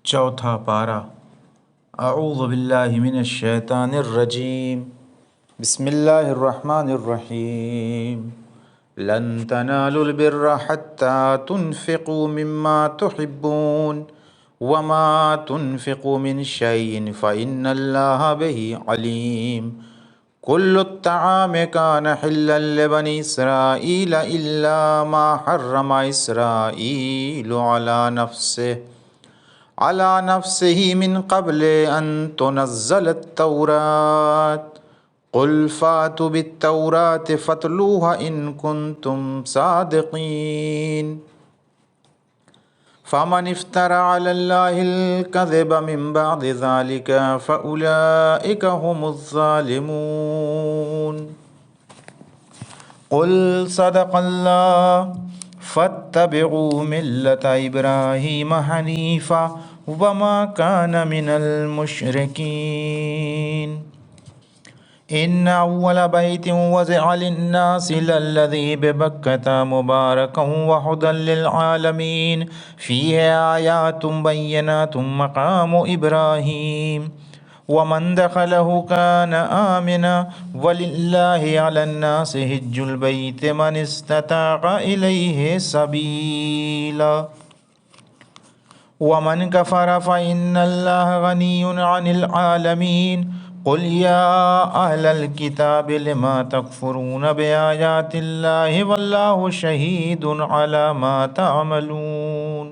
चौथा पारा। अऊज़ु बिल्लाहि मिनश शैतानिर रजीम। बिस्मिल्लाहिर्रहमानिर्रहीम। लन तनालुल बिर्रा हत्ता तुनफ़िक़ू मिम्मा तुहिब्बून वमा तुनफ़िक़ू मिन शैइन फ़इन्नल्लाहा बिही अलीम। कुल्लु त्तआमि कान हिल्लन लिबनी इस्राईल इल्ला मा हर्रमा इस्राईलु अला नफ्सिही मिन क़ब्ल अन तुनज़्ज़लत तौरात क़ुल फ़ातु बित्तौरात फ़तलूहा इन कुन्तुम सादिक़ीन। फ़मन इफ़्तरा अलल्लाहिल कज़िब मिन बअदि ज़ालिका फ़उलाइका हुमुज़्ज़ालिमून। क़ुल सदक़ल्लाह फ़त्तबिऊ मिल्लत इब्राहीम हनीफ़ा वमा कान मिनल मुशरिकीन। इन्न अव्वल बैतिन वज़िअ लिन्नासि लल्लज़ी बिबक्कता मुबारकन व हुदल लिल आलमीन फ़ीहि आयातुम बय्यिनातुम मक़ामु इब्राहीम वमन दख़लहु कान आमिना वलिल्लाहि अलन्नासि हिज्जुल बैति मन इस्तताअ इलैहि सबीला वमन कफ़र फ़इन्नल्लाहा गनिय्युन अनिल आलमीन। क़ुल या अहलल किताबि लिमा तकफ़ुरून बिआयातिल्लाहि वल्लाहु शहीदुन अला मा तअमलून।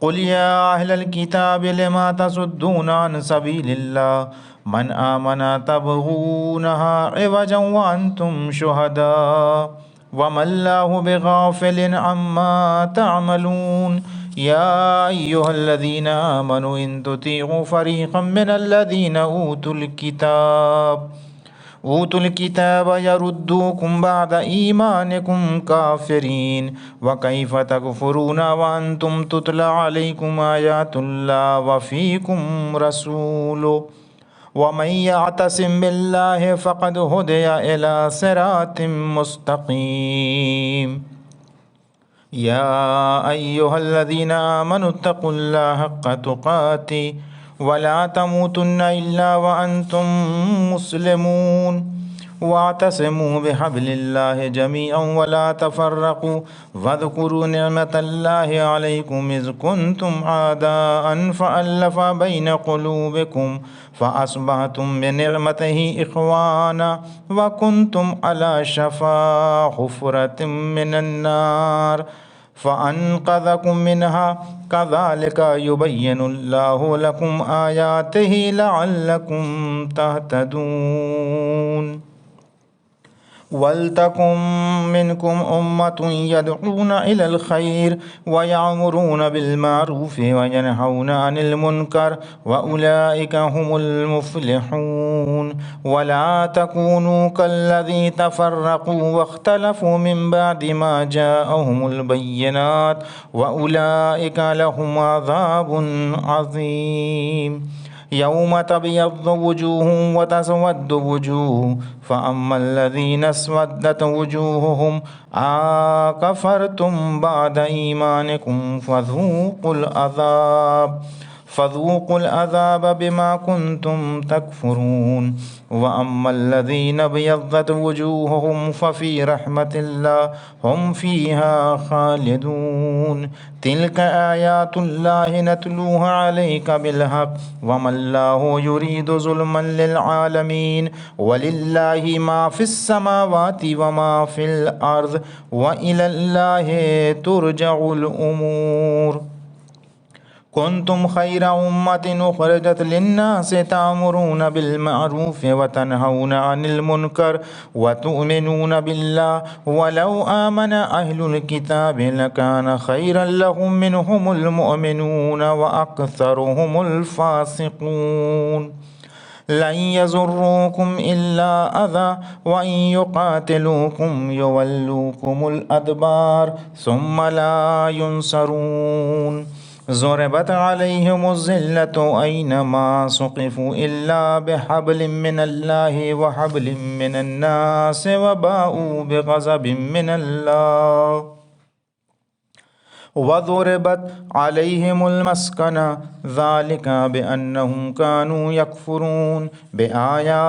क़ुल या अहलल किताबि लिमा तसुद्दून अन सबीलिल्लाह मन आमना तबग़ूनहा इवजन व अंतुम शुहदा वमल्लाहु बिग़ाफ़िलिन अम्मा तअमलून। या अय्युहल्लज़ीना आमनू इन तुतीअू फ़रीक़म मिनल्लज़ीना ऊतुल किताब यरुद्दूकुम बअद ईमानिकुम काफ़िरीन व कैफ़ तकफ़ुरून व अंतुम तुतला अलैकुम आयातुल्लाह व फ़ीकुम रसूलुहु वमन यअतसिम बिल्लाहि फ़क़द हुदिया इला सिरातिम मुस्तक़ीम। या अय्युहल्लज़ीना आमनुत्तक़ुल्लाह हक़्क़ तुक़ातिह वला तमूतुन्न इल्ला व अंतुम मुस्लिमून वातसिमू बिहब्लिल्लाहि जमीअन वला तफ़र्रक़ू वज़्कुरू निअमतल्लाहि अलैकुम इज़ कुन्तुम आदाअन फ़अल्लफ़ बैन क़ुलूबिकुम फ़अस्बहतुम बिनिअमतिही इख़वाना व कुन्तुम अला शफ़ा हुफ़रतिम मिनन्नार फ़अन्क़ज़कुम मिनहा कज़ालिका युबय्यिनुल्लाहु लकुम आयातिही लअल्लकुम तहतदून। वल्तकुम मिनकुम उम्मतुन यदऊन इलल खैर व यअमुरून बिल मारूफ़ि व यनहौन अनिल मुनकर व उलाइका हुमुल मुफ़्लिहून। वला तकूनू कल्लज़ी तफ़र्रक़ू वख्तलफ़ू मिन बअदि मा जाअहुमुल बय्यिनात व उलाइका लहुम अज़ाबुन अज़ीम। यौम तबयद्दु वुजूहुम व तस्वद्दु वुजूह फ़अम्मल्लज़ीना अस्वद्दत वुजूहुहुम अकफ़रतुम बअद ईमानिकुम फ़ज़ूक़ुल अज़ाब बिमा कुन्तुम तकफ़ुरून। व अम्मल्लज़ीना अबयद्दत वुजूहुहुम फ़फ़ी रहमतिल्लाह हुम फ़ीहा ख़ालिदून। तिल्क आयातुल्लाहि नतलूहा अलैका बिलहक़ वमल्लाहु युरीदु ज़ुल्मन लिल आलमीन वलिल्लाहि मा फ़िस्समावाति व मा फ़िल अर्ज़ व इलल्लाहि तुरजउल उमूर। कुन्तुम खैरा उम्मतिन उख़रिजत लिन्नासि तअमुरून बिल मअरूफ़ि व तनहौन अनिल मुनकर व तु'मिनून बिल्लाह वलौ आमन अहलुल किताबि लकान खैरन लहुम मिनहुमुल मुअमिनून व अक्सरुहुमुल फ़ासिक़ून। लन यज़ुर्रूकुम इल्ला अज़ा व इन युक़ातिलूकुम युवल्लूकुमुल अदबार सुम्मा ला युनसरून। ज़ुरिबत अलैहिमुज़्ज़िल्लतु ऐनमा सुक़िफ़ू इल्ला बिहब्लिम मिनल्लाहि व हब्लिम मिनन्नासि व बाऊ बिग़ज़बिम मिनल्लाह वज़ुरिबत अलैहिमुल मस्कना ज़ालिका बिअन्नहुम कानू यकफ़ुरून बिआयातिल्लाहि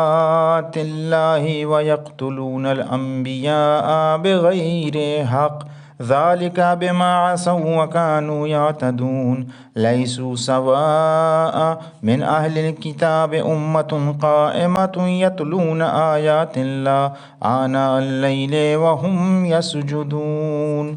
व यक़्तुलूनल अंबियाअ बिग़ैरि हक़ ज़ालिका बिमा असव व कानू यअतदून लैसू सवाअ मिन अहलिल किताब उम्मतुन क़ाइमतुन यतलून आयातिल्लाह आनाअल लैलि व हुम यसजुदून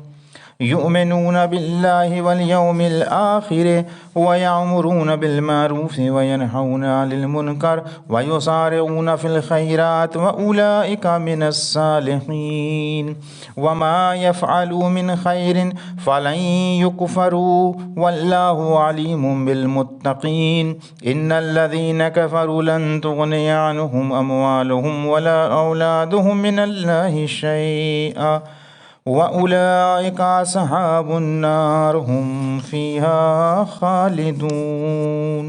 युमिनून बिल्लाहि वल यौमिल आखिर व यअमुरून बिल मारूफ व यनहौन अनिल मुनकर व युसारिऊन फिल खैरात व उलाइका मिनस सालिहीन व मा यफ़अलू मिन खैरिन फलन युकफ़रू वल्लाहु अलीमुम बिल मुत्तक़ीन इन्नल लज़ीना कफ़रू लन तुग़नी अन्हुम अमवालुहुम वला औलादुहुम मिनल्लाहि शैअ व उलाइका अस्हाबुन नार हुम फ़ीहा ख़ालिदून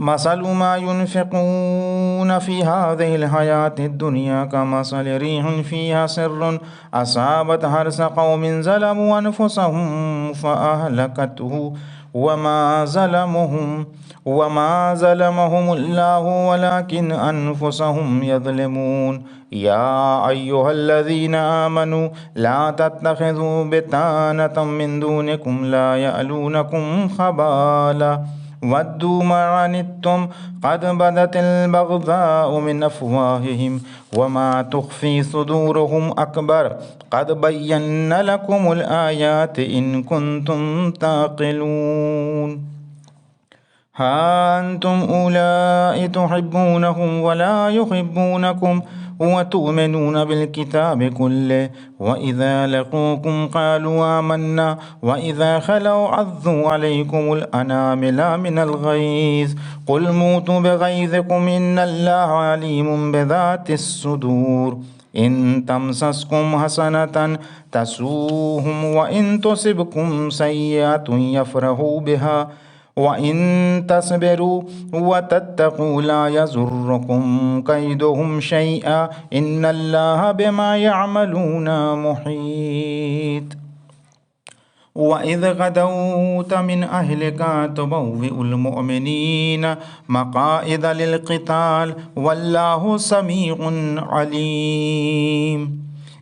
मसलु मा युनफ़िक़ून फ़ी हाज़िहिल हयातिद दुनिया कमसलि रिहिन फ़ीहा सिर्रुन असाबत हर्स क़ौमिन ज़लमू अनफ़ुसहुम फ़अहलकतहु वमा ज़लमहुमुल्लाहु वलाकिन अनफ़ुसहुम यज़लिमून या अय्युहल्लज़ीना आमनू ला तत्तख़िज़ू बितानतम मिन दूनिकुम ला यअलूनकुम ख़बाला वद्दू मा अनित्तुम क़द बदतिल बग़ज़ाउ मिन अफ़वाहिहिम वमा तुख़फ़ी सुदूरुहुम अकबर क़द बय्यन्ना लकुमुल आयाति इन कुन्तुम ताक़िलून हा अंतुम उलाइ तुहिब्बूनहुम वला युहिब्बूनकुम व तु'मिनून बिल किताबि कुल्लिहि व इज़ा लक़ूकुम क़ालू आमन्ना व इज़ा ख़लौ अज़्ज़ू अलैकुमुल अनामिला मिनल ग़ैज़ क़ुल मूतू बिग़ैज़िकुम इन्नल्लाहा अलीमुम बिज़ातिस सुदूर इन तमसस्कुम हसनतन तसूहुम व इन तुसिबकुम सय्यअतुन यफ़रहू बिहा व इन तस्बिरू व तत्तक़ू ला यज़ुर्रुकुम कैदुहुम शैअ इन्नल्लाहा बिमा यअमलूना मुहीत व इज़ ग़दौत मिन अहलिका तुबव्विउल मुअमिनीना मक़ाइद लिल-क़िताल वल्लाहु समीउन अलीम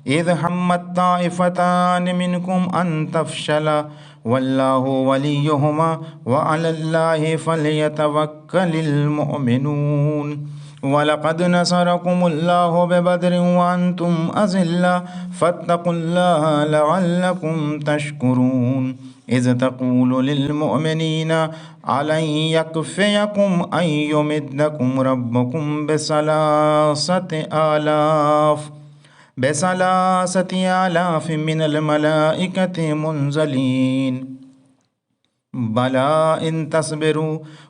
इज़ हम्मत ताइफ़तान मिनकुम अन तफ़शला वल्लाहु वलियुहुमा व अलल्लाहि फ़ल्यतवक्कलिल मुअमिनून वलक़द नसरकुमुल्लाहु बिबद्रिन व अंतुम अज़िल्ला फ़त्तक़ुल्लाहा लअल्लकुम तशकुरून इज़ तक़ूलु लिलमुअमिनीना अलन यकफ़ियकुम अन युमिद्दकुम रब्बुकुम बिसलासति आलाफ़ मिनल मलाइकति मुनज़लीन बला इन तस्बिरू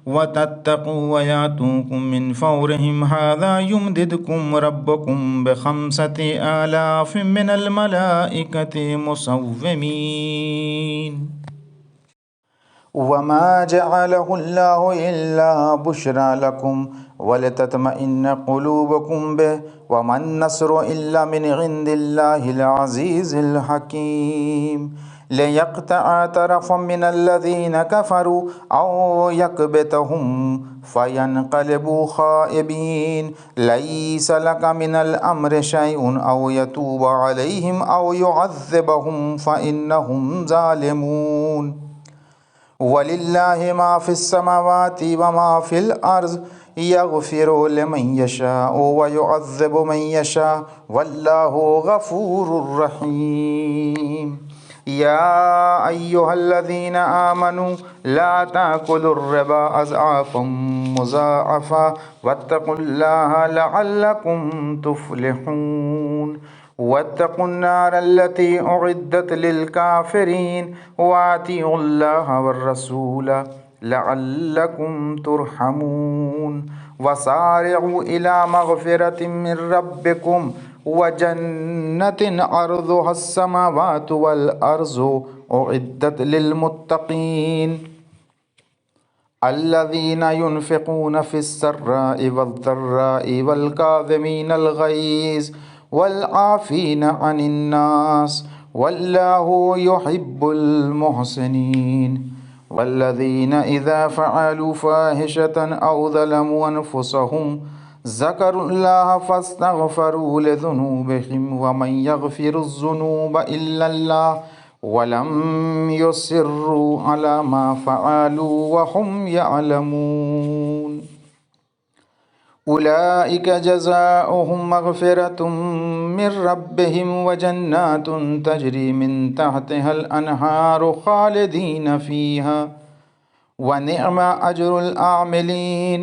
व तत्तक़ू व यातूकुम मिन फ़ौरिहिम हाज़ा युमदिदकुम रब्बुकुम बिख़म्सति आलाफ़ मिनल मलाइकति मुसव्विमीन वमा जअलहुल्लाहु इल्ला बुश्रा लकुम वलितत्मइन्न क़ुलूबुकुम बिहि वमन नस्रु इल्ला मिन इंदिल्लाहिल अज़ीज़िल हकीम लियक़तअ तरफ़म मिनल्लज़ीना कफ़रू औ यकबितहुम फ़यन्क़लिबू ख़ाइबीन लैसा लका मिनल अम्रि शैउन औ यतूब अलैहिम औ युअज़्ज़िबहुम फ़इन्नहुम ज़ालिमून वलिल्लाहि मा फ़िस समावाति व मा फ़िल अर्ज़ यग़फ़िरु लिमन यशाअ व युअज़्ज़िबु मन यशाअ वल्लाहु गफ़ूरुर रहीम या अय्युहल्लज़ीना आमनू ला ताकुलुर रिबा अज़आफ़न मुज़ाअफ़ा वत्तक़ुल्लाहा लअल्लकुम तुफ़्लिहून वत्तक़ुन्नार अल्लती उइद्दत लिलकाफ़िरीन वअतीउल्लाह वर्रसूल लअल्लकुम तुरहमून वसारिउ इला मग़फ़िरतिन मिन रब्बिकुम व जन्नतिन अर्ज़ुहस समावातु वल अर्ज़ु उइद्दत लिलमुत्तक़ीन अल्लज़ीना युनफ़िक़ून फ़िस्सर्राइ वज़्ज़र्राइ वल्काज़िमीनल ग़ैज़ वल्आफ़ीना अनिन्नास वल्लाहु युहिब्बुल मुहसिनीन। वल्लज़ीना इज़ा फ़अलू फ़ाहिशतन औ ज़लमू अनफ़ुसहुम ज़करुल्लाह फ़स्तग़फ़रू लिज़ुनूबिहिम वमन यग़फ़िरुज़्ज़ुनूब इल्लल्लाह वलम युसिर्रू अला मा फ़अलू वहुम यअलमून। उलाइक जज़ाओहुम मग़फ़िरतुम मिर रब्बिहिम व जन्नातुन तजरी मिन तहतिहल अनहारु ख़ालिदीन फ़ीहा व निअमा अजरुल आमिलीन।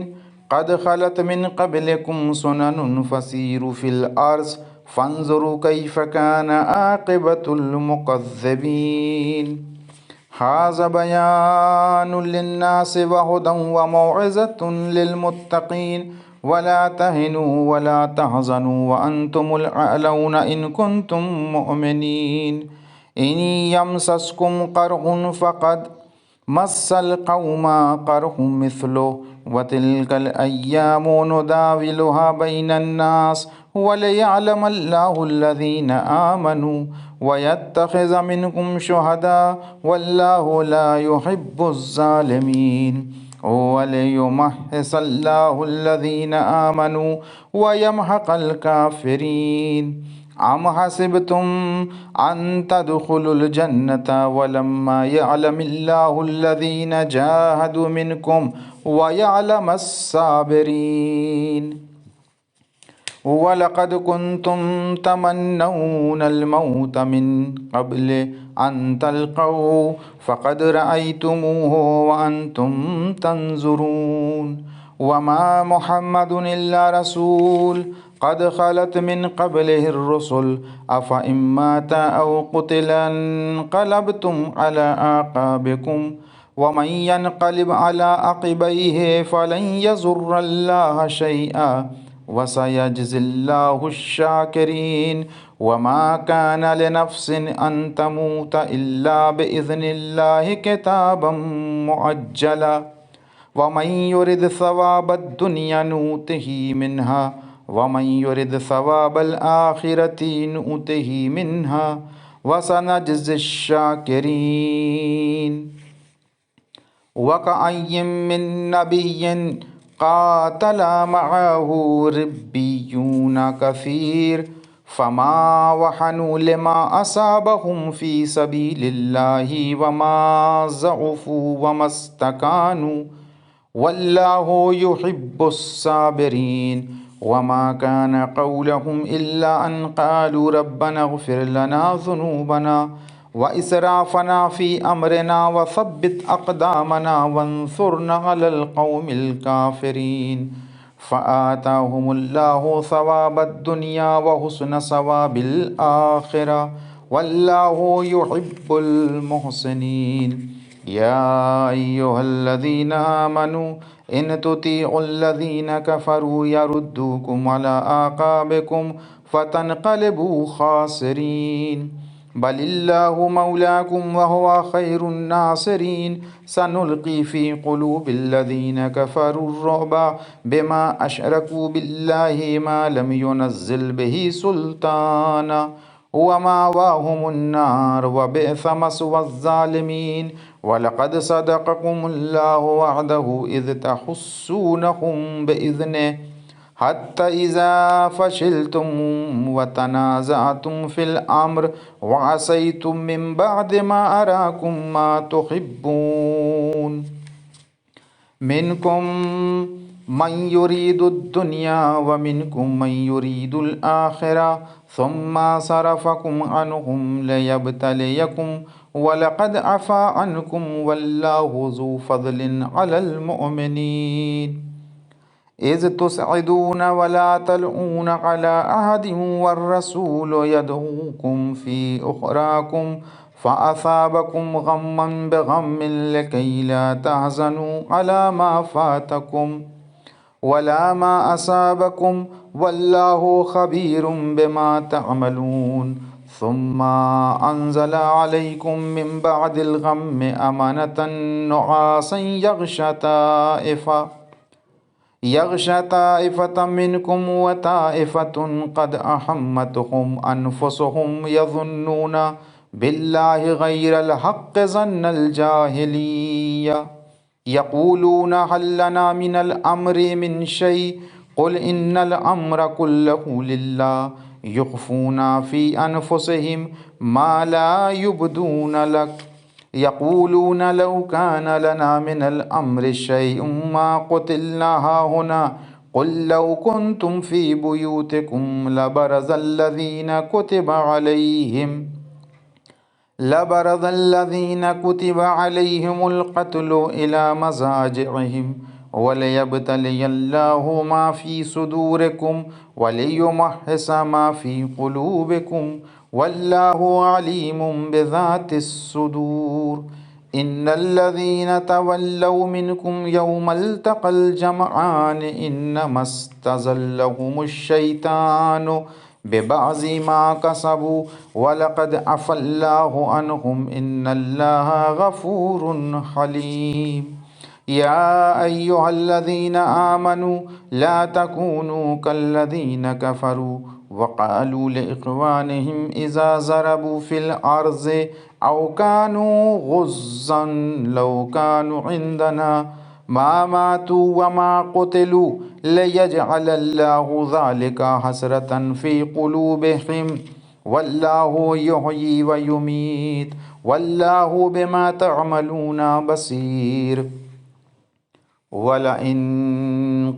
क़द ख़लत मिन क़ब्लिकुम सुननुन फ़सीरू फ़िल अर्ज़ फ़न्ज़ुरू कैफ़ कान आक़िबतुल मुकज़्ज़िबीन। हाज़ा बयानुल लिन्नासि व हुदन व मौइज़तुन लिलमुत्तक़ीन। वला तहिनू वला तहज़नू व अंतुमुल अअलौना इन कुंतुम मुअमिनीन। इन यमसस्कुम क़र्हुन फ़क़द मस्सल क़ौमा क़र्हुम मिस्लुहु व तिल्कल अय्यामु नुदाविलुहा बैनन्नास वलियअलमल्लाहु अल्लज़ीना आमनू व यत्तख़िज़ मिनकुम शुहदा वल्लाहु ला युहिब्बुज़्ज़ालिमीन। वलियुमह्हिसल्लाहु अल्लज़ीना आमनू व यमहक़ल काफ़िरीन। अम हसिबतुम अन तदखुलुल जन्नत वलम्मा यअलमिल्लाहु अल्लज़ीना जाहदू मिनकुम व यअलमस साबिरीन। वलक़द कुन्तुम तमन्नौनल मौत मिन क़ब्लि अन तल्क़ऊ फ़क़द रअयतुमूहु व अंतुम तंज़ुरून। वमा मुहम्मदुन इल्ला रसूल क़द ख़लत मिन क़ब्लिहिर रुसुल अफ़ इन मात औ क़ुतिला इंक़लबतुम अला आक़ाबिकुम व मन यन्क़लिब अला अक़िबैहि फ़लन यज़ुर्रल्लाह शैआ व सयजज़िल्लाहु शाकिरीन। वमा कान लिनफ़्सिन अन तमूत इल्ला बिइज़्निल्लाहि किताबम मुअज्जला व मन युरिद सवाबद दुनिया नूतिही मिन्हा व मन युरिद सवाबल आखिरति नूतिही मिन्हा व सनजज़िश शाकिरीन। वकअय्यिम मिन नबिय्यिन क़ातल मअहू रिब्बियून कसीर फ़मा वहनू लिमा असाबहुम फ़ी सबीलिल्लाहि वमा ज़अफ़ू वमस्तकानू वल्लाहु युहिब्बुस साबिरीन। वमा कान क़ौलहुम इल्ला अन क़ालू रब्बना इग़फ़िर लना ज़ुनूबना व इसराफ़ना फ़ी अम्रिना व सब्बित अक़दामना वंसुरना अलल क़ौमिल काफ़िरीन। फ़आताहुमुल्लाहु सवाबद दुनिया व हुस्न सवाबिल आखिरा वल्लाहु युहिब्बुल मुहसिनीन। या अय्युहल्लज़ीना आमनू इन तुतीउल्लज़ीना कफ़रू यरुद्दूकुम अला आक़ाबिकुम फ़तनक़लिबू ख़ासिरीन। बलिल्लाहु मौलाकुम व हुवा खैरुन नासिरीन। सनुल्क़ी फ़ी क़ुलूबिल्लज़ीना कफ़रुर्रुअब बिमा अशरकू बिल्लाहि मा लम युनज़्ज़िल बिही सुल्ताना व मावाहुमुन्नार व बिअस मस्वज़्ज़ालिमीन। वलक़द सदक़कुमुल्लाहु वअदहु इज़ तहुस्सूनहुम बिइज़्निहि हत्ता इज़ा फ़शिलतुम व तनाज़अतुम फ़िल अम्र व असैतुम मिन बअदि मा अराकुम मा तुहिब्बून मिनकुम मन युरीदुद दुनिया व मिनकुम मन युरीदुल आखिरा सुम्मा सरफ़कुम अन्हुम लियब्तलियकुम वलक़द अफ़ा अन्कुम वल्लाहु ज़ू फ़ज़लिन अलल मुअमिनीन। इज़ तुसअदून वला तलऊन अला अहदिन वर्रसूलु यदऊकुम फ़ी उख़राकुम फ़असाबकुम ग़म्मन बिग़म्मिन लिकई ला तहज़नू अला मा फ़ातकुम वला मा असाबकुम वल्लाहु ख़बीरुम बिमा तअमलून। सुम्मा अंज़ला अलैकुम मिन बअदिल ग़म्मि अमनतन नुआसन यग़शा ताइफ़तम मिनकुम व ताइफ़तुन क़द अहम्मतहुम अनफ़ुसुहुम यज़ुन्नूना बिल्लाहि गैरल हक़्क़ ज़न्नल जाहिलिय्या यक़ूलून हल लना मिनल अम्रि मिन शै क़ुल इन्नल अम्र कुल्लहु लिल्लाह युख़्फ़ूना फ़ी अनफ़ुसिहिम मा ला युब्दून लक यक़ूलून लौ कान लना मिनल अम्रि शैउम मा क़ुतिलना हाहुना क़ुल लौ कुन्तुम फ़ी बुयूतिकुम लबरज़ल्लज़ीना कुतिबा अलैहिमुल क़त्लु इला मज़ाजिअहिम वलियब्तलियल्लाहु मा फ़ी सुदूरिकुम वलियुमह्हिस मा फ़ी क़ुलूबिकुम वल्लाहु अलीमुम बिज़ातिस सुदूर इन्नल्लज़ीना तवल्लौ मिनकुम यौमल तक़ल जमआन इन्नमस्तज़ल्लहुमुश शैतानु बेबाज़ी मा कसबू वलक़द अफ़ल्लाहु अन्हुम इन्नल्लाहा गफ़ूरुन हलीम। या अय्युहल्लज़ीना आमनू ला तकूनू कल्लज़ीना कफ़रू वक़ालू लिइख़वानिहिम इज़ा ज़रबू फ़िल अर्ज़ि औ कानू गुज़्ज़न लौ कानू इंदना मा मातू व मा क़ुतिलू लियजअलल्लाहु ज़ालिका हसरतन फ़ी क़ुलूबिहिम वल्लाहु युहयी व युमीत वल्लाहु बिमा तअमलूना बसीर। वलइन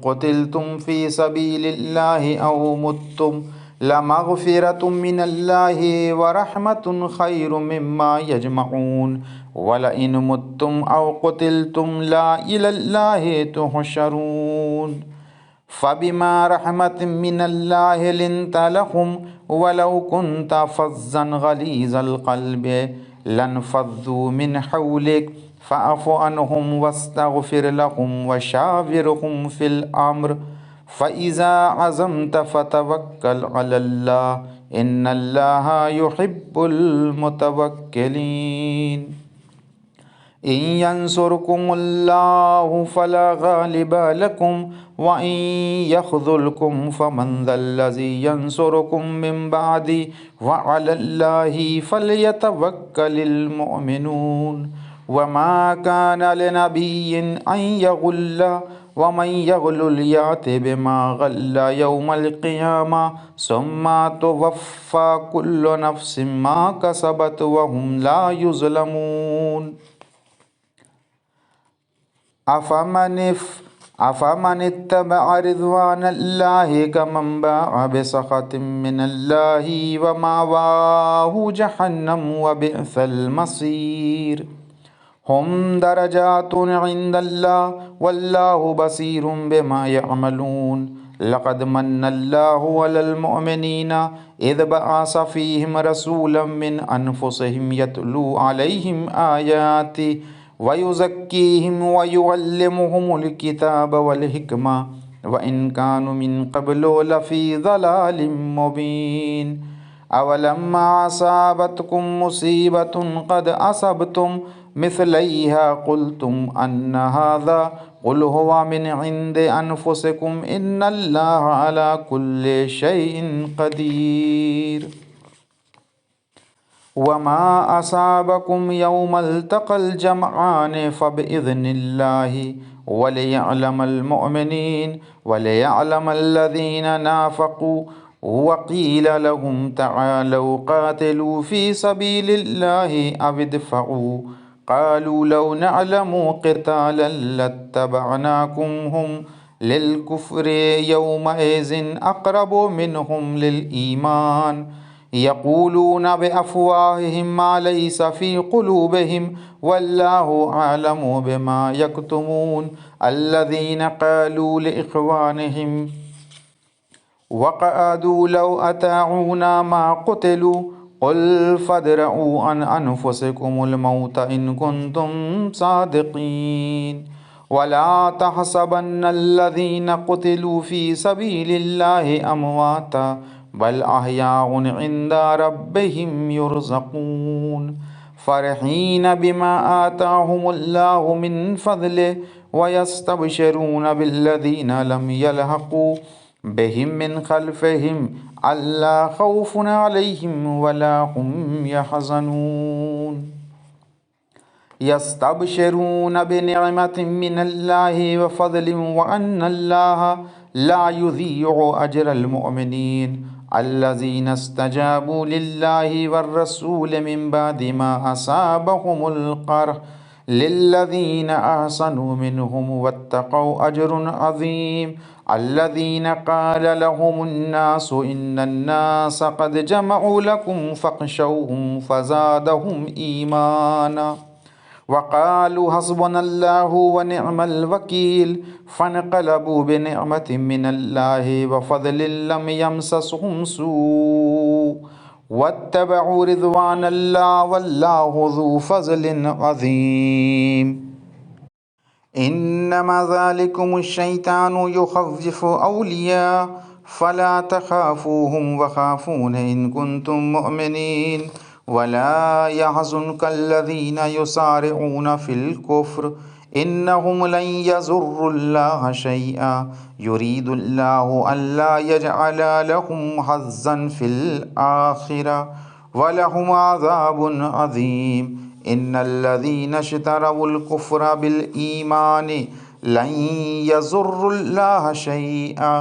क़ुतिलतुम फ़ी सबीलिल्लाहि औ मुत्तुम लमग़फ़िरतुम मिनल्लाहि व रहमतुन ख़ैरुम मिम्मा यजमऊन वलइन मुत्तुम औ क़ुतिलतुम ला इलल्लाहि तुहशरून फ़बिमा रहमतिम मिनल्लाहि लिन्त लहुम वलौ कुन्त फ़ज़्ज़न गलीज़ल क़ल्बि लन्फ़ज़्ज़ू मिन हौलिक फ़अफ़ु अन्हुम वस्तग़फ़िर लहुम वशाविरहुम फ़िल अम्र फ़इज़ा अज़मत फ़तवक्कल अलल्लाह इन्नल्लाहा युहिब्बुल मुतवक्किलीन। इन यंसुरकुमुल्लाहु फला गालिब लकुम व इन यख़्ज़ुलकुम फमन ज़ल्लज़ी यंसुरुकुम मिन बादी व अलल्लाहि फ़ल्यतवक्कलिल मुअमिनून। व मा कान लिनबिय्यिन अन यग़ुल्ल व मन यग़्लुल याति बिमा गल्ल यौमल क़ियामा सुम्मा तुवफ़्फ़ा कुल्लु नफ़्सिन मा कसबत व हुम ला युज़लमून। अफ़मन इत्तबअ रिज़वानल्लाहि कमन बाअ बिसख़तिन मिनल्लाहि व मअवाहु जहन्नम व बिअसल मसीर। हुम दरजातुन इंदल्लाह वल्लाहु बसीरुम बिमा यअमलून। लक़द मन्नल्लाहु अलल मुअमिनीना इज़ बअस फ़ीहिम रसूलन मिन अनफ़ुसिहिम यतलू अलैहिम आयातिहि व युज़क्कीहिम व युअल्लिमुहुमुल किताब वल हिकमा व इन कानू मिन क़ब्लु लफ़ी ज़लालिम मुबीन। अवलम्मा असाबतकुम मुसीबतुन क़द असबतुम मिस्लैहा क़ुल्तुम अन्ना हाज़ा क़ुल हुवा मिन इंदि अनफ़ुसिकुम इन्नल्लाहा अला कुल्लि शैइन क़दीर। वमा असाबकुम यौमल तक़ल जमआन फ़बिइज़्निल्लाहि वलियअलमल मुअमिनीन वलियअलमल्लज़ीना नाफ़क़ू वक़ील लहुम तआलौ क़ातिलू फ़ी सबीलिल्लाहि अव इदफ़अू क़ालू लौ नअलमु क़ितालन लत्तबअनाकुम हुम लिलकुफ़्रि यौमइज़िन अक़रबु मिनहुम लिलईमान यक़ूलून बिअफ़वाहिहिम मा लैस फ़ी क़ुलूबिहिम वल्लाहु अअलमु बिमा यक्तुमून अल्लज़ीना क़ालू लिइख़वानिहिम वक़अदू लौ अताऊना मा क़ुतिलू क़ुल फ़द्रऊ अन अनफ़ुसिकुमुल मौत इन कुन्तुम सादिक़ीन। वला तहसबन्नल्लज़ीना क़ुतिलू फ़ी सबीलिल्लाहि अमवाता बल अहयाउन इंदा रब्बिहिम युरज़क़ून फ़रहीन बिमा आताहुमुल्लाहु मिन फ़ज़लिहि व यस्तबशिरून बिल्लज़ीना लम यल्हक़ू बिहिम मिन खल्फिहिम अल्ला खौफुन अलैहिम वला हुम यहज़नून यस्तबशिरून बिनिअमतिन मिनल्लाहि व फज़लिन व अन्नल्लाह ला युज़ीअु अजरल मुअमिनीन अल्लज़ीना इस्तजाबू लिल्लाहि वर्रसूल मिन बादि मा असाबहुमुल क़र्ह लिल्लज़ीना अहसनू मिनहुम वत्तक़ौ अजरुन अज़ीम अल्लज़ीना क़ाल लहुमुन्नासु इन्नन्नास क़द जमअू लकुम फ़ख़शौहुम फ़ज़ादहुम ईमाना वक़ालू हस्बुनल्लाहु व निअमल वकील फ़नक़लबू बिनिअमतिन मिनल्लाहि व फ़ज़लिन लम यमससहुम सू वत्तबअू रिज़वानल्लाह वल्लाहु ज़ू फ़ज़लिन अज़ीम इन्नमा ज़ालिकुमुश्शैतानु युख़व्विफ़ु औलिया फ़ला तख़ाफ़ूहुम वख़ाफ़ून इन कुन्तुम मुअमिनीन वला यहज़ुनकल्लज़ीना युसारिऊना फ़िल कुफ़्र इन्नहुम लन यज़ुर्रुल्लाह शैआ युरीदुल्लाहु अल्ला यजअल लहुम हज़्ज़न फ़िल आख़िरह वलहुम अज़ाबुन अज़ीम इन्नल्लज़ीना इश्तरवुल कुफ़्र बिल ईमानि लन यज़ुर्रुल्लाह शैआ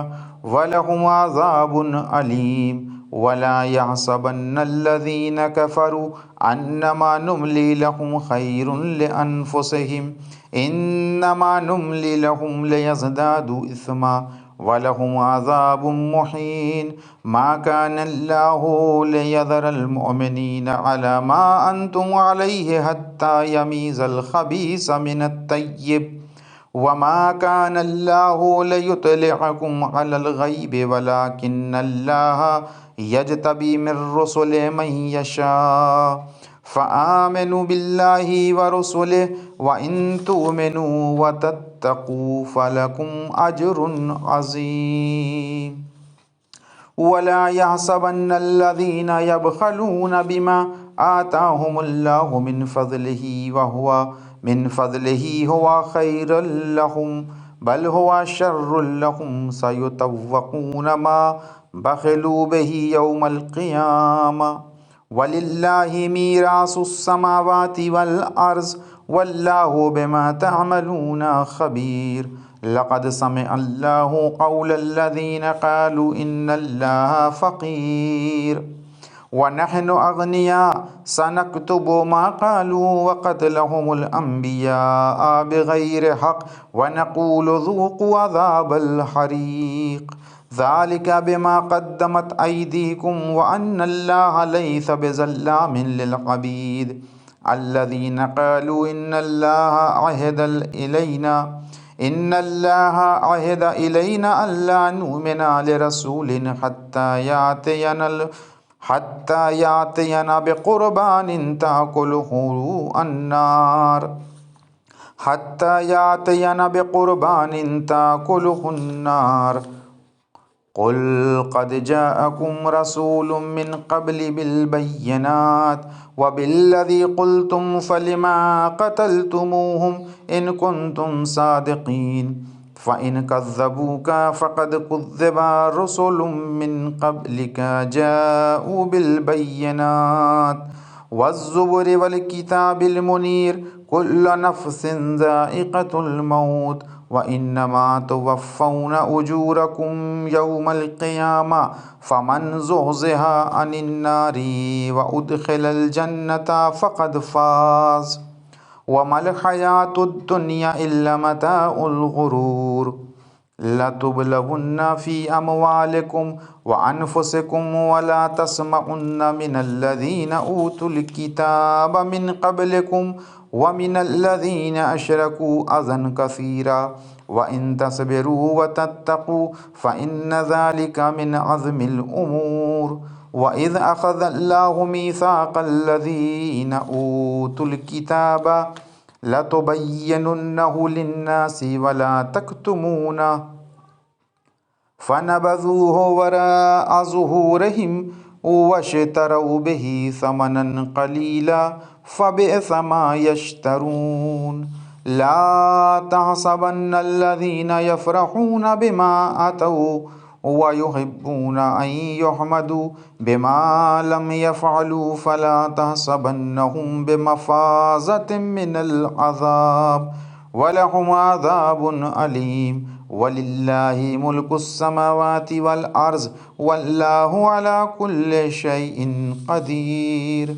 वलहुम अज़ाबुन अलीम वला यहसबन्नल्लज़ीना कफ़रू अन्नमा नुम्ली लहुम खैरुन लिअन्फुसिहिम इन्नमा नुम्ली लहुम लियज़दादू इस्मा वलहुम अज़ाबुम मुहीन मा कानल्लाहु लियज़रल मुअमिनीना अला मा अंतुम अलैहि हत्ता यमीज़ल खबीस मिनत तय्यिब वमा कानल्लाहु लियुत्लिअकुम अलल गैबि वलाकिन्नल्लाह यज्तबी मिर रुसुलिहि मन यशा फ़आमिनु बिल्लाहि व रुसुलिहि व इन तुमिनु व तत्तक़ू फ़लकुम अज्रुन अज़ीम वला यहसबन्नल्लज़ीना यबख़लून बिमा आताहुमुल्लाहु मिन फ़ज़लिहि हुवा खैरुल लहुम बल हुवा शर्रुल लहुम सयुतव्वक़ून मा बख़िलू बिही यौमल क़ियामा वलिल्लाहि मीरासुस समावाति वल अर्ज़ वल्लाहु बिमा तअमलूना ख़बीर लक़द समिअल्लाहु क़ौलल्लज़ीना क़ालू इन्नल्लाहा फ़क़ीर व नहनु अग़निया सनक्तुबु मा क़ालू व क़त्लहुमुल अंबियाअ बिग़ैरि हक़ व नक़ूलु ज़ूक़ू अज़ाबल हरीक़ ज़ालिका बिमा क़द्दमत अयदीकुम व अन्नल्लाहा लैसा बिज़ल्लामिन लिल अबीद अल्लज़ीना क़ालू इन्नल्लाहा अहद इलैना अल्ला नुमिना लिरसूलिन हत्ता यातियना बिक़ुरबानिन ताकुलुहुन्नार क़ुल क़द जाअकुम रसूलुम मिन क़ब्लि बिलबय्यिनात व बिल्लज़ी क़ुल्तुम फ़लिमा क़तलतुमूहुम इन कुन्तुम सादिक़ीन फ़इन कज़्ज़बूका फ़क़द कुज़्ज़िबा रुसुलुम मिन क़ब्लिका जाऊ बिलबय्यिनात वज़्ज़ुबुरि वल किताबिल मुनीर कुल्लु नफ़्सिन ज़ाइक़तुल मौत व इन्नमा तुवफ़्फ़ौना उजूरकुम यौमल क़ियामा फ़मन ज़ुहज़िहा अनिन नारि व उद्ख़िलल जन्नता फ़क़द फ़ाज़ वमल हयातुद दुनिया इल्ला मताउल गुरूर लतुबलवुन्ना फ़ी अमवालिकुम व अनफुसिकुम वला तस्मउन्ना मिनल्लज़ीना ऊतुल किताब मिन क़ब्लिकुम व मिनल्लज़ीना अशरकू अज़न कसीरा व इन तस्बिरू व तत्तक़ू फ़इन्न ज़ालिका मिन अज़्मिल उमूर व इज़ अख़ज़ल्लाहु मीसाक़ल्लज़ीना ऊतुल किताब लतुबय्यिनुन्नहु लिन्नासि वला तक्तुमूनहु फ़नबज़ूहु वराअ ज़ुहूरिहिम वश्तरौ बिही समनन क़लीला फ़बिअस मा यश्तरून ला तहसबन्नल्लज़ीना यफ़रहून बिमा अतौ व युहिब्बूना अन युहमदू बिमा लम यफ़अलू फला तहसबन्नहुम बिमफ़ाज़तिन मिनल अज़ाब वलहुम अज़ाबुन अलीम वलिल्लाहि मुल्कुस समावाति वल अर्ज़ वल्लाहु अला कुल्लि शैइन क़दीर।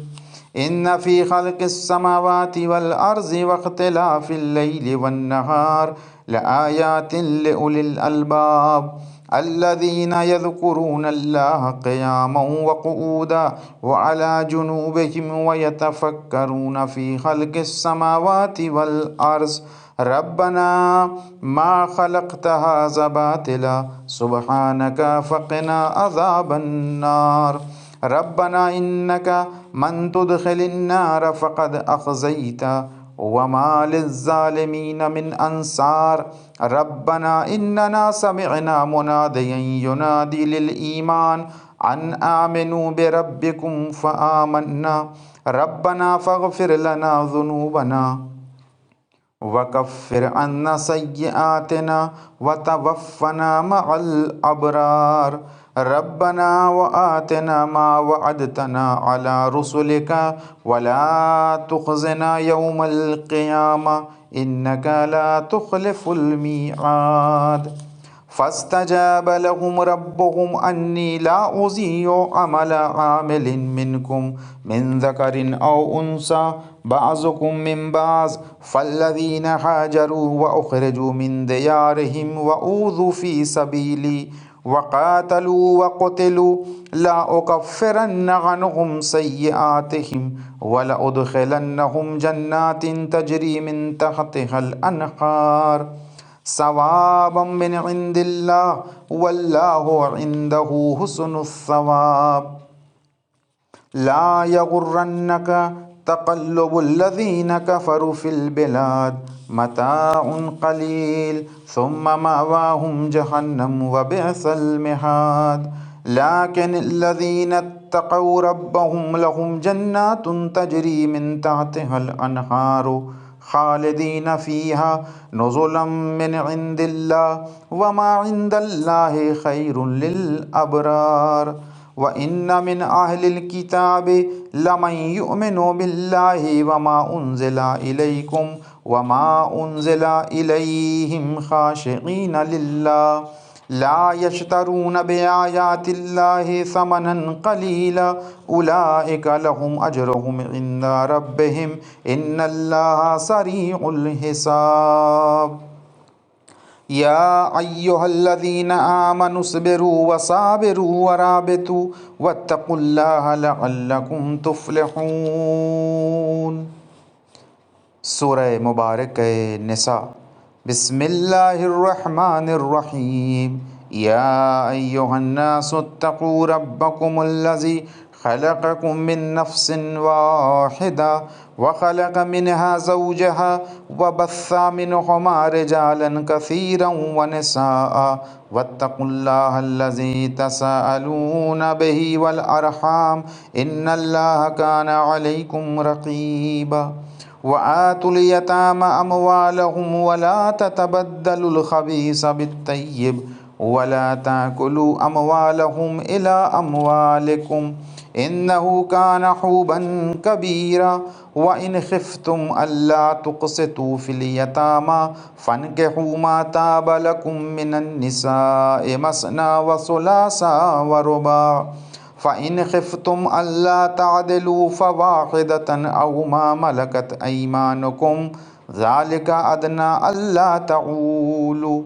इन्न फ़ी ख़ल्क़िस समावाति वल अर्ज़ि वख्तिलाफ़िल लैलि वन नहार लआयातिन लिउलिल अलबाब अल्लज़ीना यज़्कुरूनल्लाह क़ियामन व क़ुऊदन व अला जुनूबिहिम व यतफ़क्करूना फ़ी ख़ल्क़िस समावाति वल अर्ज़ रब्बना मा ख़लक़्त हाज़ा बातिला सुब्हानका फ़क़िना अज़ाबन्नार रब्बना इन्नका मन तुदखिलिन्नार फ़क़द अख़ज़ैता वमा लिज़्ज़ालिमीन मिन अंसार रब्बना इन्नना समिअना मुनादियन युनादी लिल ईमान अन आमिनू बिरब्बिकुम फ़आमन्ना रब्बना फ़ग़फ़िर लना ज़ुनूबना वकफ़िर अन्ना सय्यिआतिना वतवफ़्फ़ना मअल अबरार रब्बना व आतिना मा वअदतना अला रुसुलिका वला तुख़ज़िना यौमल क़ियामा इन्नका ला तुख़लिफ़ुल मीआद फ़स्तजाब लहुम रब्बुहुम अन्नी ला उज़ीउ अमल आमिलिन मिनकुम मिन ज़करिन औ उन्सा बअज़ुकुम मिन बअज़ फ़ल्लज़ीना हाजरू व उख़रिजू मिन दियारिहिम व ऊज़ू फ़ी सबीली वक़ातलू वक़ुतिलू लउकफ़्फ़िरन्न अन्हुम सय्यिआतिहिम वलउदख़िलन्नहुम जन्नातिन तजरी मिन तहतिहल अनहार सवाबम मिन इंदिल्लाह वल्लाहु इंदहु हुस्नुस सवाब ला यगुर्रन्नका तक़ल्लुबुल लज़ीना कफ़रू फ़िल बिलाद मताउन क़लील सुम्मा मअवाहुम जहन्नम व बिअसल मिहाद लाकिन्नल्लज़ीना इत्तक़ौ रब्बहुम लहुम जन्नातुन तजरी मिन तहतिहल अनहारु ख़ालिदीन फ़ीहा नुज़ुलम मिन इंदिल्लाह वमा इंदल्लाहि ख़ैरुल लिल अबरार व इन्न मिन अहलिल किताबि लमन युमिनु बिल्लाहि वमा उन्ज़िला इलैकुम वमा उन्ज़िला इलैहिम ख़ाशिईन लिल्लाह ला यश्तरून बिआयातिल्लाहि समनन क़लीला उलाइका लहुम अजरुहुम इंदा रब्बिहिम इन्नल्लाहा सरीउल हिसाब या अय्युहल्लज़ीना आमनुस्बिरु वसाबिरु वराबितु वत्तक़ुल्लाहा लअल्लकुम तुफ़्लिहून। सूरह मुबारक निसा। बिस्मिल्लाहिर्रहमानिर्रहीम। या अय्युहन्नासुत्तक़ू रब्बकुमुल्लज़ी ख़लक़कुम मिन नफ़्सिन वाहिदा व ख़लक़ मिनहा ज़ौजहा व बस्सा मिनहुमा रिजालन कसीरन व निसाअ वत्तक़ुल्लाहल्लज़ी तसाअलून बिही वल अरहाम इन्नल्लाहा काना अलैकुम रक़ीबा व आतुल यतामा अमवालहुम वला ततबद्दलुल ख़बीसा बित्तय्यिब वला ताकुलू अमवालहुम इला अमवालिकुम इन्नहु कान हुबन कबीरा व इन खिफ्तुम अल्ला तुक़सितू फ़िल यतामा फ़न्किहू मा ताब लकुम मिनन निसाइ मस्ना व सुलासा व रुबा फ़इन खिफ्तुम अल्ला तादिलू फ़वाहिदतन औ मा मलकत ऐमानुकुम ज़ालिका अदना अल्ला तऊलू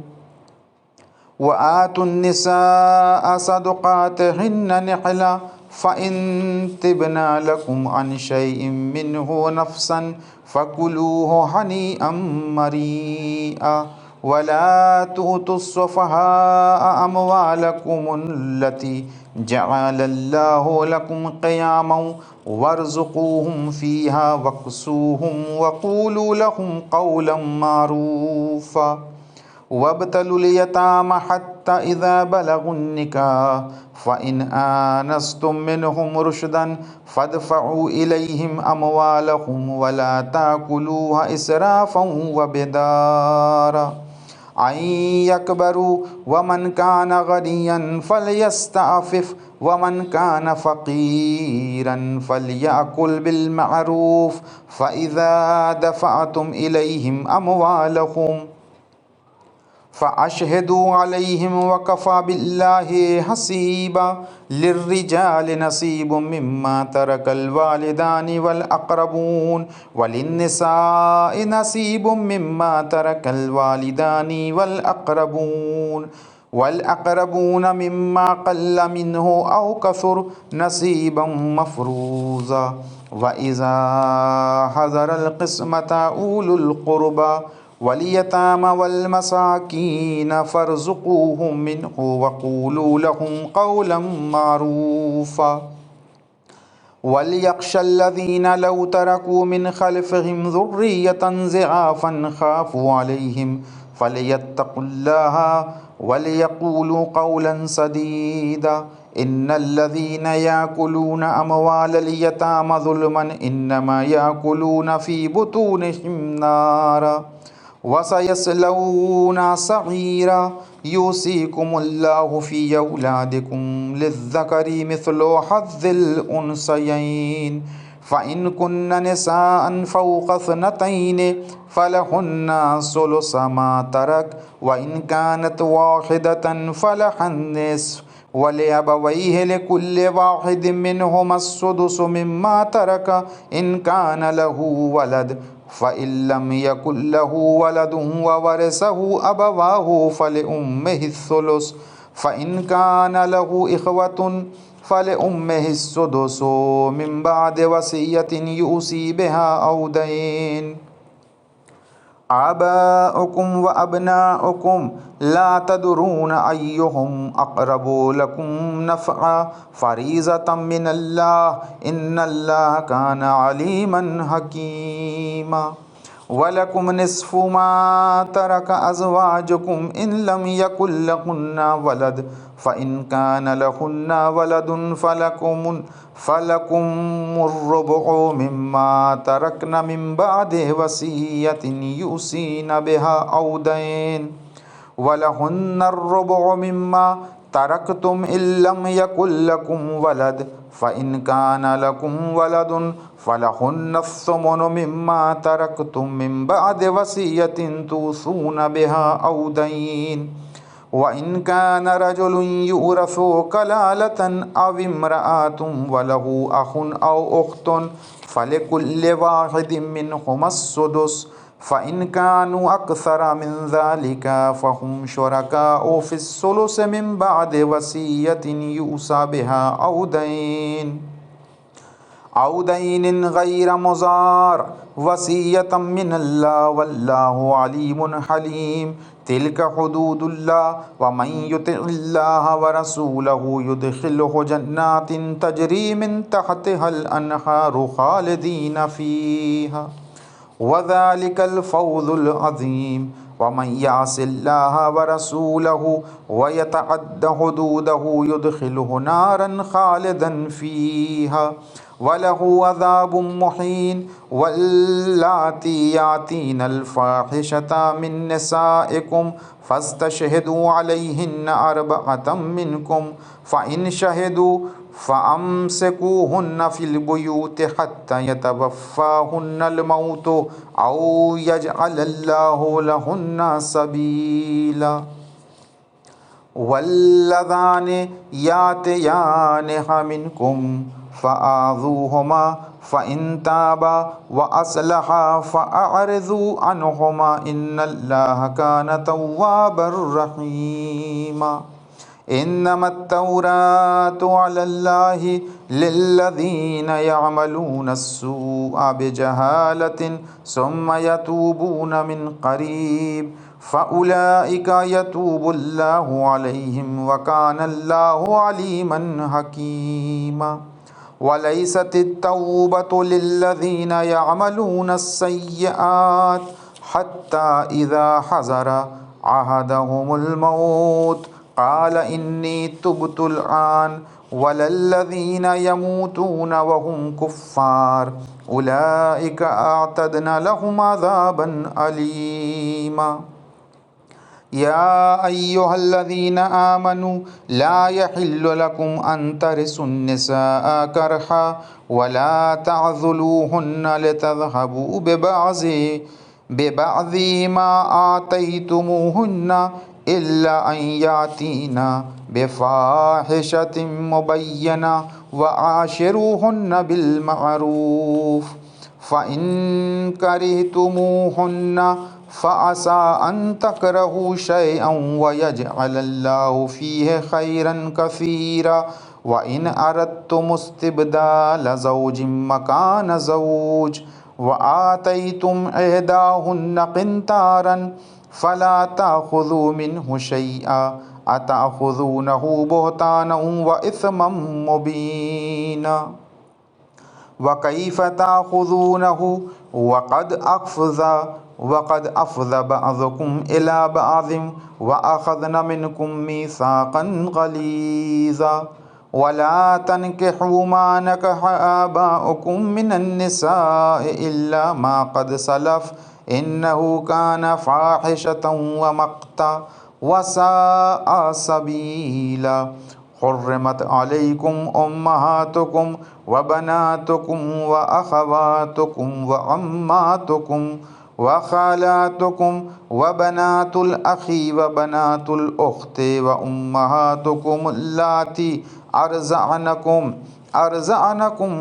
व आतुन निसाअ सदक़ातिहिन्न निहला फ़इन तिबना लकुम अन शैइन मिन्हु नफ़्सन फ़कुलूहु हनीअम मरीआ वला तु'तुस्सुफ़हाअ अमवालकुमुल्लती जअलल्लाहु लकुम क़ियामन वर्ज़ुक़ूहुम फ़ीहा वक्सूहुम वक़ूलू लहुम क़ौलन मारूफ़ा वब्तलुल यतामा हत्ता इज़ा बलगुन निकाह फ़इन आनस्तुम मिनहुम रुशदन फ़दफ़अू इलैहिम अमवालहुम वला ताकुलूहा इसराफ़न व बिदारा अन यकबरू वमन कान गनियन फलयस्तअफिफ वमन कान फ़क़ीरन फलयअकुल बिल मअरूफ़ फ़इज़ा दफ़अतुम इलैहिम अमवालहुम फ़अशहिदू अलैहिम वकफ़ा बिल्लाहि हसीबा लिर्रिजालि नसीबुम मिम्मा तरकल वालिदानि वल अक़रबून वलिन्निसाइ नसीबुम मिम्मा तरकल वालिदानि वल अक़रबून मिम्मा क़ल्ल मिन्हु औ कसुर नसीबम मफ़रूज़ा व इज़ा हज़रल क़िस्मता उलुल क़ुरबा वलियतामा वल मसाकीन फ़रज़ुक़ूहुम मिन्हु वक़ूलू लहुम क़ौलन मारूफ़ा वलियख्शल्लज़ीना लौ तरकू मिन ख़ल्फ़िहिम ज़ुर्रिय्यतन ज़िआफ़न ख़ाफ़ू अलैहिम फ़लियत्तक़ुल्लाह वलियक़ूलू क़ौलन सदीदा इन्नल्लज़ीना याकुलूना अमवालल यतामा ज़ुल्मन इन्नमा याकुलूना फ़ी बुतूनिहिम नारा वसयस्लौना सईरा यूसिकुमुल्लाहु फ़ी औलादिकुम लिज़्ज़करि मिस्लु हज़्ज़िल उन्सयैन फ़इन कुन्न निसाअन फ़ौक़ इस्नतैनि फ़लहुन्ना सुलुसु मा तरक व इन कानत वाहिदतन फ़लहन निस्फ़ु वलिअबवैहि लिकुल्लि वाहिदिन मिन्हुमा अस्सुदुसु मिम्मा तरक इन कान लहू वलद फ़इल्लम यकुल लहू वलदुन ववरिसहु अबवाहु फ़लिउम्मिहि अस्सुलुस फ़इन कान लहू इख़्वतुन फ़लिउम्मिहि अस्सुदुसु मिन बअदि वसिय्यतिन यूसी बिहा औ दैन आबाउकुम व अबनाउकुम ला तदरून अय्युहुम अक़रबु लकुम नफ़अ फ़रीज़तम मिनल्लाह इन्नल्लाह कान अलीमन हकीमा वलकुम निस्फ़ु मा तरक अज़वाजुकुम इन लम यकुल लहुन्ना वलद फ़इन कान लहुन्ना वलदुन फ़लकुमुर्रुबु मिम्मा तरकन मिन बअदि वसिय्यतिन यूसीन बिहा औ दैन वलहुन्नर्रुबु मिम्मा तरकतुम इल्लम यकुल लकुम वलद फ़इन कान लकुम वलदुन फ़लहुन्नस्सुमुनु मिम्मा तरकतुम मिन बअदि वसिय्यतिन तूसून बिहा औ दैन व इन कान रजुलुन युरसु कलालतन अव इम्रअतुन वलहु अखुन औ उख्तुन फ़लिकुल्लि वाहिदिन मिन्हुमा अस्सुदुस फ़इन कानू अक्सरा मिन ज़ालिका फ़हुम शुरकाउ फ़िस्सुलुसि मिन बअदि वसिय्यतिन यूसा बिहा औ दैनिन गैर मुज़ार वसिय्यतम मिनल्लाह वल्लाहु अलीमुन हलीम तिल्क हुदूदुल्लाह व मन युतिइल्लाह व रसूलहु युदखिलहु जन्नातिन तजरी मिन तहतिहल अनहारु खालिदीन फ़ीहा व ज़ालिकल फ़ौज़ुल अज़ीम व मन यासिल्लाह व रसूलहु व यतअद्द हुदूदहु युदखिलहु नारन खालिदन फ़ीहा वलहु अज़ाबुम मुहीन वल्लाती यातीनल फ़ाहिशता मिन निसाइकुम फ़स्तशहिदू अलैहिन्ना अर्बअतम मिनकुम फ़इन शहिदू फ़अम्सिकूहुन्ना फ़िल बुयूति हत्ता यतवफ़्फ़ाहुन्नल मौतु औ यजअलल्लाहु लहुन्ना सबीला वल्लज़ानि यातियानिहा मिनकुम फ़आज़ूहुमा फ़इन ताबा व अस्लहा फ़अरिज़ू अन्हुमा इन्नल्लाह कान तव्वाबर रहीमा इन्नमत्तौरातु अलल्लाहि लिल्लज़ीना यअमलूनस्सूअ बिजहालतिन सुम्मा यतूबून मिन क़रीब फ़उलाइका यतूबुल्लाहु अलैहिम व कानल्लाहु अलीमन हकीमा वलैसतित तौबतु लिल्लज़ीना यअमलूनस्सय्यआत हत्ता इज़ा हज़रा अहदहुमुल मौत क़ाल इन्नी तुब्तुल आन वलल्लज़ीना यमूतून वहुम कुफ़्फ़ार उलाइका अअतदना लहुम अज़ाबन अलीमा या अय्युहल्लज़ीना आमनू ला यहिल्लु लकुम अन तरिसुन्निसा करहा वला तअज़ुलूहुन्ना लितज़हबू बिबअज़ि मा आतैतुमूहुन्ना इल्ला अन यातीना बिफ़ाहिशतिन मुबय्यना व आशिरूहुन्ना बिल मअरूफ़ फ़इन करिहतुमूहुन्ना फ़असा अन तकरहू शैअन व यजअलल्लाहु फ़ीहि खैरन कसीरा व इन अरदतुमुस्तिब्दाल ज़ौजिन मकान ज़ौज व आतैतुम इहदाहुन्ना क़िंतारन फ़ला ताख़ुज़ू मिन्हु शैअन अतअख़ुज़ूनहु बुहतानन व इस्मम मुबीना व कैफ़ ताख़ुज़ूनहु वक़द अफ़ज़ा बअज़ुकुम इला बअज़िन व अख़ज़ना मिनकुम मीसाक़न ग़लीज़ा वला तनकिहू मा नकह आबाउकुम मिनन निसाइ इल्ला मा क़द सलफ़ इन्नहु कान फ़ाहिशतन व मक़ता व साअ सबीला हुर्रिमत अलैकुम उम्महातुकुम व बनातुकुम व अख़वातुकुम व अम्मातुकुम व ख़ालातुकुम व बनातुल अख़ी व बनातुल उख़्ति व उम्महातुकुम अल्लाती अरज़अनकुम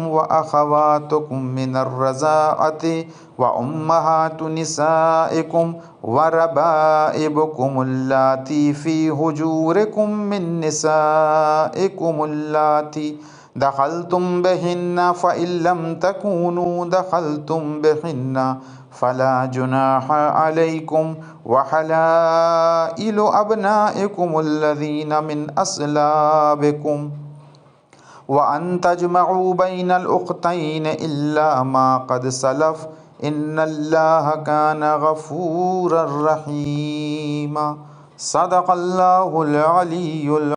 व अख़वातुकुम मिनर रज़ाअति व उम्महातु निसाइकुम व रबाइबुकुम अल्लाती फ़ी हुजूरिकुम मिन निसाइकुम अल्लाती दख़लतुम बिहिन्ना फ़इन लम तकूनू दख़लतुम बिहिन्ना फ़ला जुनाह अलैकुम व हलाइलु अबनाइकुम अल्लज़ीना मिन अस्लाबिकुम व अन तजमऊ बैनल उख़्तैन इल्ला मा क़द सलफ़ इन्नल्लाह कान गफ़ूरर रहीमा। सदक़ल्लाहुल अलियुल